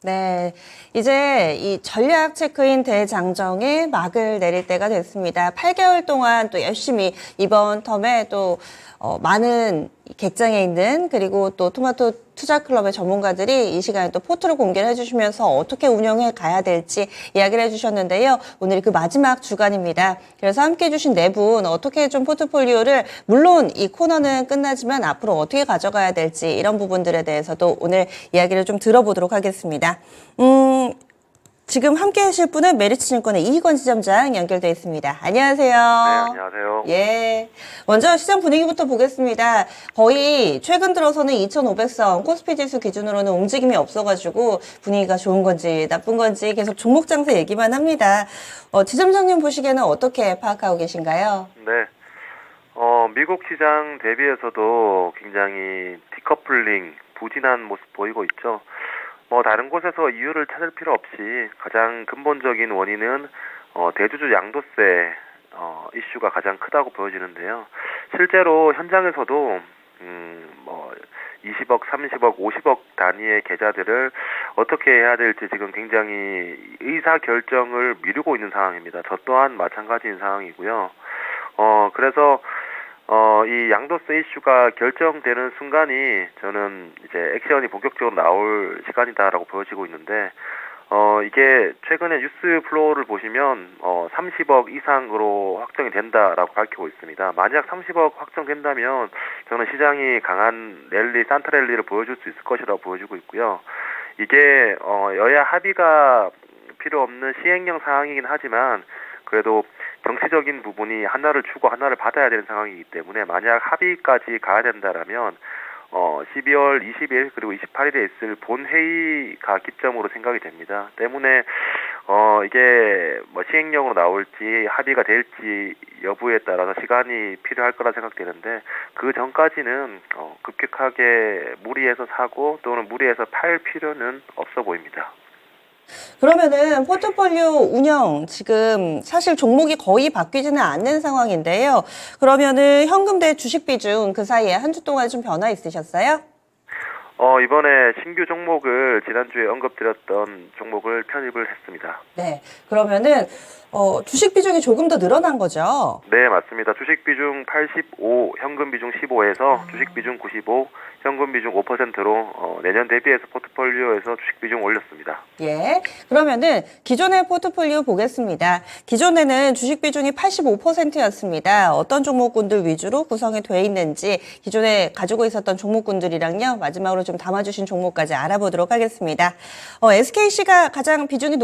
네, 이제 이 전략 체크인 대장정에 막을 내릴 때가 됐습니다. 8개월 동안 또 열심히 이번 텀에 또 많은 객장에 있는 그리고 또 토마토 투자클럽의 전문가들이 이 시간에 또 포트를 공개를 해주시면서 어떻게 운영해 가야 될지 이야기를 해주셨는데요. 오늘 그 마지막 주간입니다. 그래서 함께 해주신 네 분 어떻게 좀 포트폴리오를 물론 이 코너는 끝나지만 앞으로 어떻게 가져가야 될지 이런 부분들에 대해서도 오늘 이야기를 좀 들어보도록 하겠습니다. 지금 함께 하실 분은 메리츠증권의 이희권 지점장 연결돼 있습니다. 안녕하세요. 네, 안녕하세요. 예. 먼저 시장 분위기부터 보겠습니다. 거의 최근 들어서는 2,500선 코스피 지수 기준으로는 움직임이 없어가지고 분위기가 좋은 건지 나쁜 건지 계속 종목 장세 얘기만 합니다. 지점장님 보시기에는 어떻게 파악하고 계신가요? 네. 미국 시장 대비해서도 굉장히 디커플링, 부진한 모습 보이고 있죠. 다른 곳에서 이유를 찾을 필요 없이 가장 근본적인 원인은 대주주 양도세 이슈가 가장 크다고 보여지는데요. 실제로 현장에서도 20억, 30억, 50억 단위의 계좌들을 어떻게 해야 될지 지금 굉장히 의사 결정을 미루고 있는 상황입니다. 저 또한 마찬가지인 상황이고요. 그래서 이 양도세 이슈가 결정되는 순간이 저는 이제 액션이 본격적으로 나올 시간이다라고 보여지고 있는데, 이게 최근에 뉴스 플로우를 보시면 30억 이상으로 확정이 된다라고 밝히고 있습니다. 만약 30억 확정된다면 저는 시장이 강한 랠리, 산타 랠리를 보여줄 수 있을 것이라고 보여지고 있고요. 이게 여야 합의가 필요 없는 시행령 상황이긴 하지만 그래도 정치적인 부분이 하나를 주고 하나를 받아야 되는 상황이기 때문에 만약 합의까지 가야 된다라면 12월 20일 그리고 28일에 있을 본회의가 기점으로 생각이 됩니다. 때문에 이게 시행령으로 나올지 합의가 될지 여부에 따라서 시간이 필요할 거라 생각되는데 그 전까지는 급격하게 무리해서 사고 또는 무리해서 팔 필요는 없어 보입니다. 그러면은 포트폴리오 운영 지금 사실 종목이 거의 바뀌지는 않는 상황인데요. 그러면은 현금 대 주식 비중 그 사이에 한 주 동안 좀 변화 있으셨어요? 이번에 신규 종목을 지난주에 언급드렸던 종목을 편입을 했습니다. 네. 그러면은 주식 비중이 조금 더 늘어난 거죠? 네, 맞습니다. 주식 비중 85, 현금 비중 15에서 주식 비중 95, 현금 비중 5%로 내년 대비해서 포트폴리오에서 주식 비중 올렸습니다. 예. 그러면은 기존의 포트폴리오 보겠습니다. 기존에는 주식 비중이 85%였습니다. 어떤 종목군들 위주로 구성이 돼 있는지 기존에 가지고 있었던 종목군들이랑요. 마지막으로 좀 담아주신 종목까지 알아보도록 하겠습니다. SKC가 가장 비중이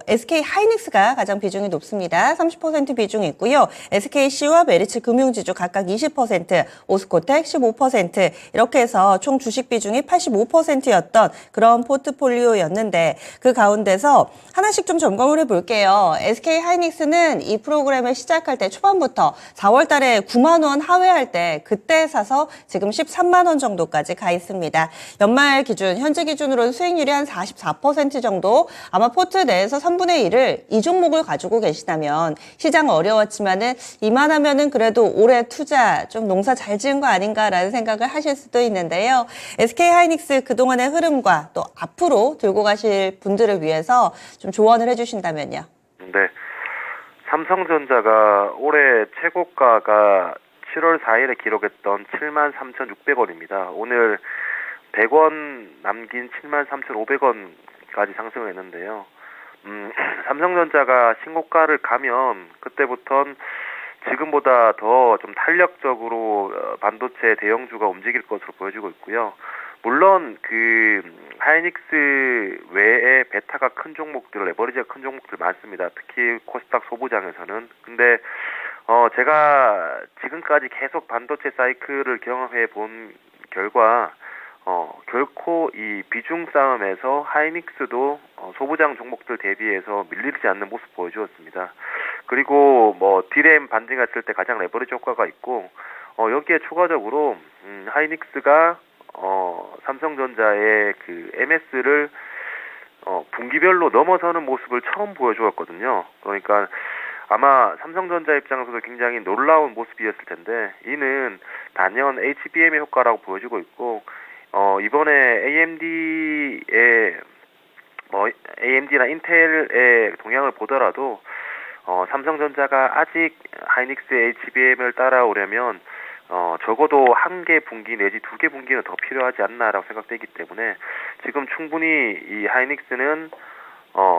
SK 하이닉스가 가장 비중이 높습니다. 30% 비중이 있고요. SKC와 메리츠 금융지주 각각 20%, 오스코텍 15% 이렇게 해서 총 주식 비중이 85%였던 그런 포트폴리오였는데 그 가운데서 하나씩 좀 점검을 해볼게요. SK 하이닉스는 이 프로그램을 시작할 때 초반부터 4월 달에 9만 원 하회할 때 그때 사서 지금 13만 원 정도까지 가 있습니다. 연말 기준, 현재 기준으로는 수익률이 한 44% 정도 아마 포트 내에서 3분의 1을 이 종목을 가지고 계시다면 시장 어려웠지만은 이만하면은 그래도 올해 투자 좀 농사 잘 지은 거 아닌가라는 생각을 하실 수도 있는데요. SK 하이닉스 그동안의 흐름과 또 앞으로 들고 가실 분들을 위해서 좀 조언을 해주신다면요. 네. 삼성전자가 올해 최고가가 7월 4일에 기록했던 73,600원입니다. 오늘 100원 남긴 73,500원까지 상승을 했는데요. 삼성전자가 신고가를 가면 그때부터는 지금보다 더 좀 탄력적으로 반도체 대형주가 움직일 것으로 보여지고 있고요. 물론 그 하이닉스 외에 베타가 큰 종목들, 레버리지가 큰 종목들 많습니다. 특히 코스닥 소부장에서는. 근데 제가 지금까지 계속 반도체 사이클을 경험해 본 결과 결코 이 비중 싸움에서 하이닉스도 소부장 종목들 대비해서 밀리지 않는 모습 보여주었습니다. 그리고 디램 반등이 했을 때 가장 레버리지 효과가 있고 여기에 추가적으로 하이닉스가 삼성전자의 그 MS를 분기별로 넘어서는 모습을 처음 보여주었거든요. 그러니까 아마 삼성전자 입장에서도 굉장히 놀라운 모습이었을 텐데 이는 단연 HBM의 효과라고 보여지고 있고 이번에 AMD의 뭐 AMD나 인텔의 동향을 보더라도 삼성전자가 아직 하이닉스의 HBM을 따라오려면 적어도 한 개 분기 내지 두 개 분기는 더 필요하지 않나라고 생각되기 때문에 지금 충분히 이 하이닉스는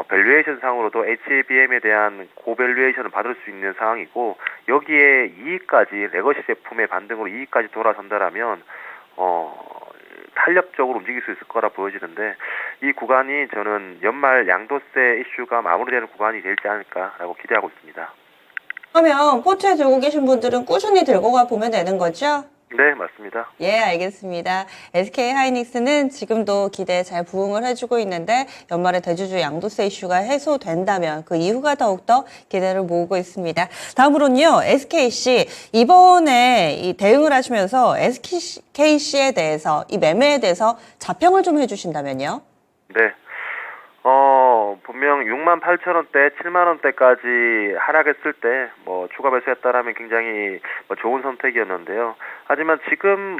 밸류에이션 상으로도 HBM에 대한 고밸류에이션을 받을 수 있는 상황이고 여기에 이익까지 레거시 제품의 반등으로 이익까지 돌아선다라면 탄력적으로 움직일 수 있을 거라 보여지는데 이 구간이 저는 연말 양도세 이슈가 마무리되는 구간이 되지 않을까라고 기대하고 있습니다. 그러면 포트에 들고 계신 분들은 꾸준히 들고 가 보면 되는 거죠? 네, 맞습니다. 예, 알겠습니다. SK 하이닉스는 지금도 기대에 잘 부응을 해주고 있는데 연말에 대주주 양도세 이슈가 해소된다면 그 이후가 더욱더 기대를 모으고 있습니다. 다음으로는요, SKC 이번에 이 대응을 하시면서 SKC에 대해서 이 매매에 대해서 자평을 좀 해주신다면요? 네. 분명 68,000원대, 70,000원대까지 하락했을 때, 추가 매수했다라면 굉장히 좋은 선택이었는데요. 하지만 지금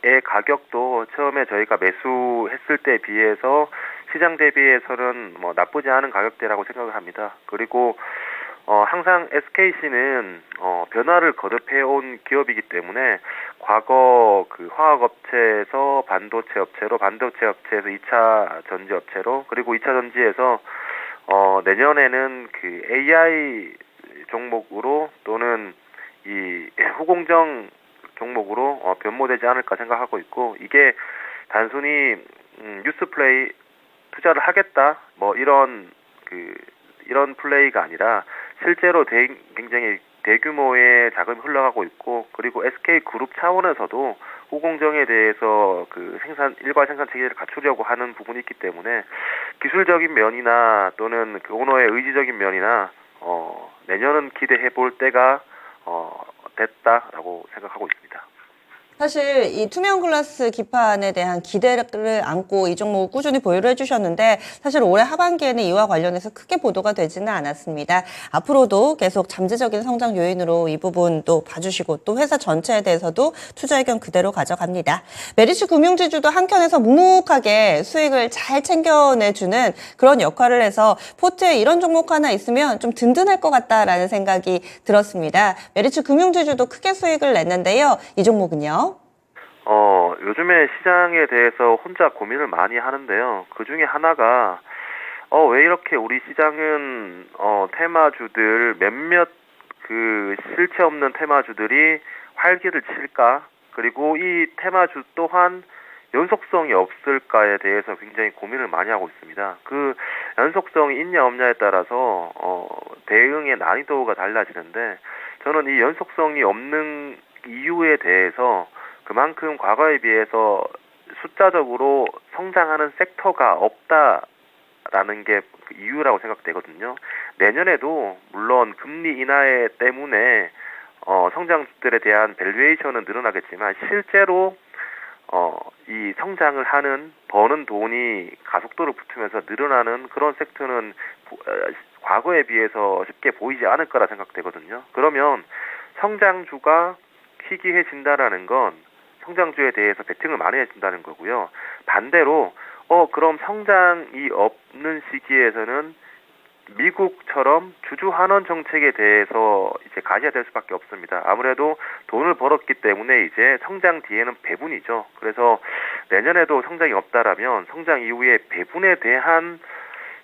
의 가격도 처음에 저희가 매수했을 때에 비해서 시장 대비해서는 나쁘지 않은 가격대라고 생각을 합니다. 그리고, 항상 SKC는, 변화를 거듭해온 기업이기 때문에, 과거 그 화학업체에서 반도체 업체로, 반도체 업체에서 2차 전지 업체로, 그리고 2차 전지에서, 내년에는 그 AI 종목으로 또는 이 후공정 종목으로 변모되지 않을까 생각하고 있고, 이게 단순히, 뉴스 플레이 투자를 하겠다, 이런 플레이가 아니라, 실제로 굉장히 대규모의 자금이 흘러가고 있고, 그리고 SK그룹 차원에서도 후공정에 대해서 일괄 생산 체계를 갖추려고 하는 부분이 있기 때문에 기술적인 면이나 또는 그 오너의 의지적인 면이나 내년은 기대해 볼 때가 됐다라고 생각하고 있습니다. 사실 이 투명 글라스 기판에 대한 기대를 안고 이 종목을 꾸준히 보유를 해주셨는데 사실 올해 하반기에는 이와 관련해서 크게 보도가 되지는 않았습니다. 앞으로도 계속 잠재적인 성장 요인으로 이 부분도 봐주시고 또 회사 전체에 대해서도 투자 의견 그대로 가져갑니다. 메리츠 금융지주도 한켠에서 묵묵하게 수익을 잘 챙겨내주는 그런 역할을 해서 포트에 이런 종목 하나 있으면 좀 든든할 것 같다라는 생각이 들었습니다. 메리츠 금융지주도 크게 수익을 냈는데요. 이 종목은요? 요즘에 시장에 대해서 혼자 고민을 많이 하는데요. 그 중에 하나가, 왜 이렇게 우리 시장은, 테마주들, 몇몇 실체 없는 테마주들이 활기를 칠까? 그리고 이 테마주 또한 연속성이 없을까에 대해서 굉장히 고민을 많이 하고 있습니다. 그 연속성이 있냐 없냐에 따라서, 대응의 난이도가 달라지는데, 저는 이 연속성이 없는 이유에 대해서 그만큼 과거에 비해서 숫자적으로 성장하는 섹터가 없다라는 게 그 이유라고 생각되거든요. 내년에도 물론 금리 인하 때문에 성장주들에 대한 밸류에이션은 늘어나겠지만 실제로 이 성장을 하는 버는 돈이 가속도로 붙으면서 늘어나는 그런 섹터는 과거에 비해서 쉽게 보이지 않을 거라 생각되거든요. 그러면 성장주가 희귀해진다라는 건 성장주에 대해서 베팅을 많이 해준다는 거고요. 반대로 그럼 성장이 없는 시기에서는 미국처럼 주주 환원 정책에 대해서 이제 가셔야 될 수밖에 없습니다. 아무래도 돈을 벌었기 때문에 이제 성장 뒤에는 배분이죠. 그래서 내년에도 성장이 없다라면 성장 이후에 배분에 대한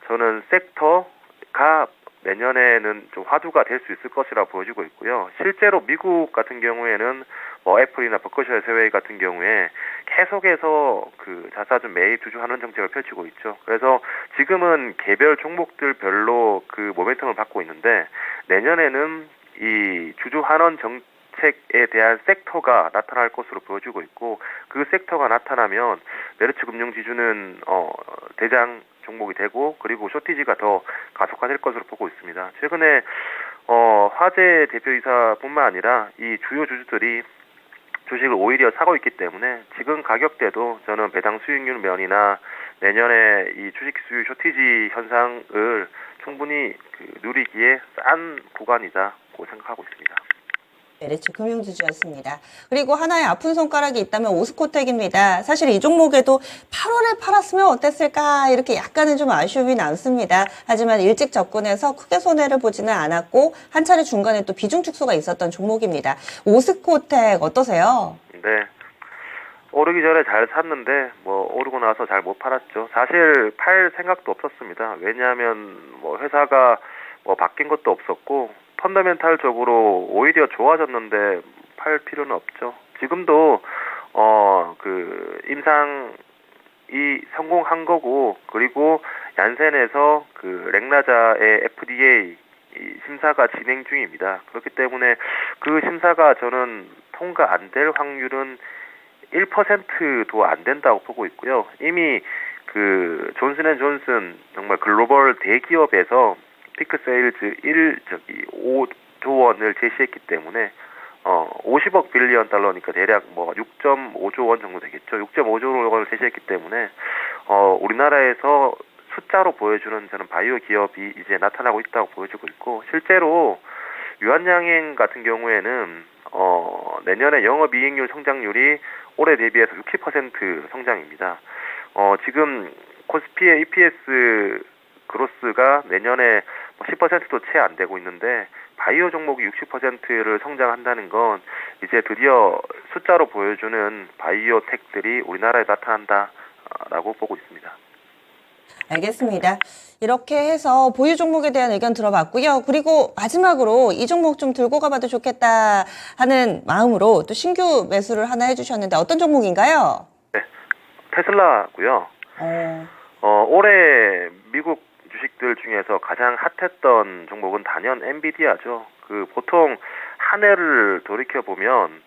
저는 섹터가 내년에는 좀 화두가 될 수 있을 것이라 보여지고 있고요. 실제로 미국 같은 경우에는 애플이나 버커셔 해서웨이 같은 경우에 계속해서 그 자사주 매입 주주 환원 정책을 펼치고 있죠. 그래서 지금은 개별 종목들별로 그 모멘텀을 받고 있는데 내년에는 이 주주 환원 정책에 대한 섹터가 나타날 것으로 보여지고 있고 그 섹터가 나타나면 메리츠 금융지주는 대장 종목이 되고 그리고 쇼티지가 더 가속화될 것으로 보고 있습니다. 최근에 화재 대표이사뿐만 아니라 이 주요 주주들이 주식을 오히려 사고 있기 때문에 지금 가격대도 저는 배당 수익률 면이나 내년에 이 주식 수요 쇼티지 현상을 충분히 누리기에 싼 구간이다고 생각하고 있습니다. 메리츠 금융지주였습니다. 그리고 하나의 아픈 손가락이 있다면 오스코텍입니다. 사실 이 종목에도 8월에 팔았으면 어땠을까 이렇게 약간은 좀 아쉬움이 남습니다. 하지만 일찍 접근해서 크게 손해를 보지는 않았고 한 차례 중간에 또 비중 축소가 있었던 종목입니다. 오스코텍 어떠세요? 네. 오르기 전에 잘 샀는데 오르고 나서 잘 못 팔았죠. 사실 팔 생각도 없었습니다. 왜냐하면 회사가 바뀐 것도 없었고 펀더멘탈적으로 오히려 좋아졌는데 팔 필요는 없죠. 지금도 임상이 성공한 거고, 그리고 얀센에서 렉나자의 FDA 심사가 진행 중입니다. 그렇기 때문에 그 심사가 저는 통과 안 될 확률은 1%도 안 된다고 보고 있고요. 이미 존슨앤존슨 정말 글로벌 대기업에서 피크 세일즈 5조 원을 제시했기 때문에 50억 빌리언 달러니까 대략 6.5조 원 정도 되겠죠. 6.5조 원을 제시했기 때문에 우리나라에서 숫자로 보여주는 저는 바이오 기업이 이제 나타나고 있다고 보여주고 있고, 실제로 유한양행 같은 경우에는 내년에 영업이익률 성장률이 올해 대비해서 60% 성장입니다. 지금 코스피의 EPS 그로스가 내년에 10%도 채 안 되고 있는데 바이오 종목이 60%를 성장한다는 건 이제 드디어 숫자로 보여주는 바이오텍들이 우리나라에 나타난다라고 보고 있습니다. 알겠습니다. 이렇게 해서 보유 종목에 대한 의견 들어봤고요. 그리고 마지막으로 이 종목 좀 들고 가봐도 좋겠다 하는 마음으로 또 신규 매수를 하나 해주셨는데 어떤 종목인가요? 네, 테슬라고요. 올해 미국 주식들 중에서 가장 핫했던 종목은 단연 엔비디아죠. 보통 한 해를 돌이켜 보면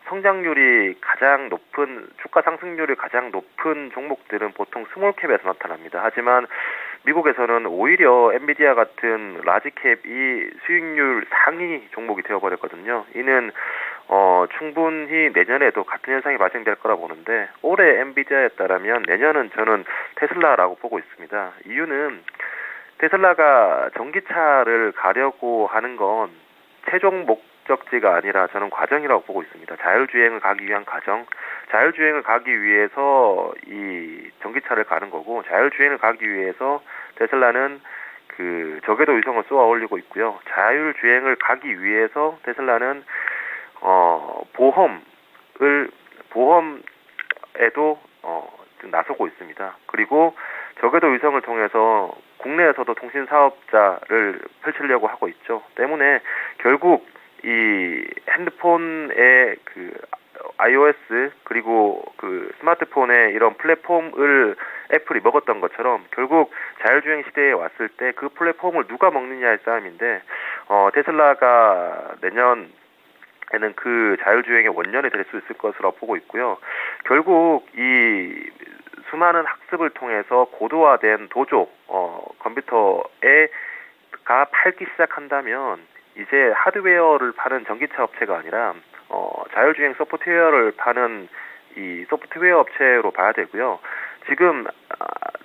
성장률이 가장 높은, 주가 상승률이 가장 높은 종목들은 보통 스몰캡에서 나타납니다. 하지만 미국에서는 오히려 엔비디아 같은 라지캡이 수익률 상위 종목이 되어버렸거든요. 이는 충분히 내년에도 같은 현상이 발생될 거라 보는데, 올해 엔비디아였다라면 내년은 저는 테슬라라고 보고 있습니다. 이유는 테슬라가 전기차를 가려고 하는 건 최종 목적지가 아니라 저는 과정이라고 보고 있습니다. 자율주행을 가기 위한 과정, 자율주행을 가기 위해서 이 전기차를 가는 거고, 자율주행을 가기 위해서 테슬라는 저궤도 위성을 쏘아 올리고 있고요. 자율주행을 가기 위해서 테슬라는 보험에도 나서고 있습니다. 그리고 저궤도 위성을 통해서 국내에서도 통신 사업자를 펼치려고 하고 있죠. 때문에 결국 이 핸드폰의 iOS 그리고 스마트폰의 이런 플랫폼을 애플이 먹었던 것처럼 결국 자율주행 시대에 왔을 때 그 플랫폼을 누가 먹느냐의 싸움인데, 테슬라가 내년에는 그 자율주행의 원년이 될 수 있을 것으로 보고 있고요. 결국 이 수많은 학습을 통해서 고도화된 도조 컴퓨터가 팔기 시작한다면 이제 하드웨어를 파는 전기차 업체가 아니라 자율주행 소프트웨어를 파는 이 소프트웨어 업체로 봐야 되고요. 지금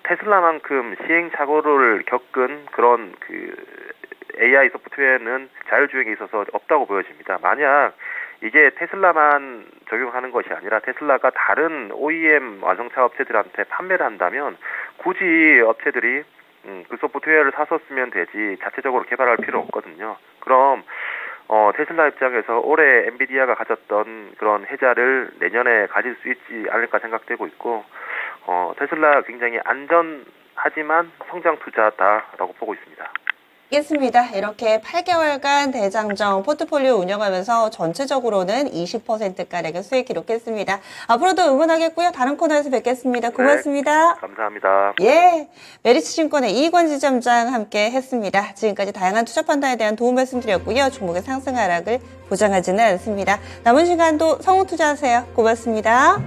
테슬라만큼 시행착오를 겪은 그런 AI 소프트웨어는 자율주행에 있어서 없다고 보여집니다. 만약 이게 테슬라만 적용하는 것이 아니라 테슬라가 다른 OEM 완성차 업체들한테 판매를 한다면 굳이 업체들이 그 소프트웨어를 사서 쓰면 되지 자체적으로 개발할 필요 없거든요. 그럼 테슬라 입장에서 올해 엔비디아가 가졌던 그런 혜자를 내년에 가질 수 있지 않을까 생각되고 있고, 테슬라 굉장히 안전하지만 성장 투자다라고 보고 있습니다. 알겠습니다. 이렇게 8개월간 대장정 포트폴리오 운영하면서 전체적으로는 20%가량의 수익 기록했습니다. 앞으로도 응원하겠고요. 다른 코너에서 뵙겠습니다. 고맙습니다. 네, 감사합니다. 예, 메리츠증권의 이익원 지점장 함께 했습니다. 지금까지 다양한 투자 판단에 대한 도움 말씀드렸고요. 종목의 상승 하락을 보장하지는 않습니다. 남은 시간도 성우 투자하세요. 고맙습니다.